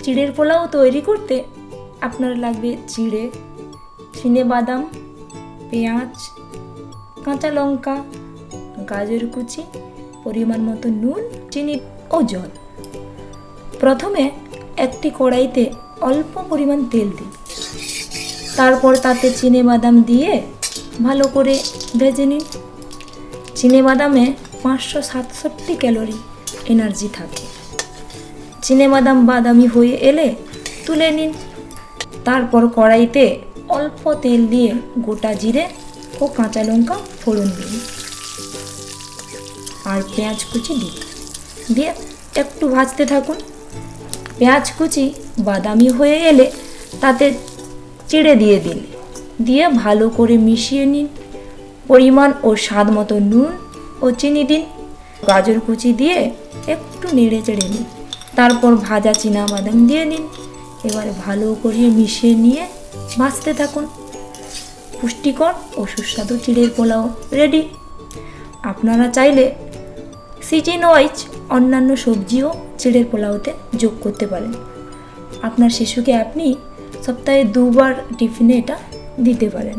চিড়ের পোলাও তৈরি করতে আপনার লাগবে চিড়ে, চিনেবাদাম, পেঁয়াজ, কাঁচা লঙ্কা, গাজর কুচি, পরিমাণ মতো নুন, চিনি ও জল। প্রথমে একটি কড়াইতে অল্প পরিমাণ তেল দিন, তারপর তাতে চিনেবাদাম দিয়ে ভালো করে ভেজে নিন। চিনেবাদামে 567 ক্যালোরি এনার্জি থাকে। চিনেবাদাম বাদামি হয়ে এলে তুলে নিন। তারপর কড়াইতে অল্প তেল দিয়ে গোটা জিরে ও কাঁচা লঙ্কা ফোড়ন দিন আর পেঁয়াজ কুচি দিন, দিয়ে একটু ভাজতে থাকুন। পেঁয়াজ কুচি বাদামি হয়ে এলে তাতে চিড়ে দিয়ে দিন, দিয়ে ভালো করে মিশিয়ে নিন। পরিমাণ ও স্বাদ মতো নুন ও চিনি দিন। গাজর কুচি দিয়ে একটু নেড়ে চেড়ে নিন। তারপর ভাজা চিনাবাদাম দিয়ে নিন। এবার ভালো করে মিশিয়ে নিয়ে ভাজতে থাকুন। পুষ্টিকর ও সুস্বাদু চিড়ের পোলাও রেডি। আপনারা চাইলে সিজন ওয়াইজ অন্যান্য সবজিও চিড়ের পোলাওতে যোগ করতে পারেন। আপনার শিশুকে আপনি সপ্তাহে 2 বার টিফিনে এটা দিতে পারেন।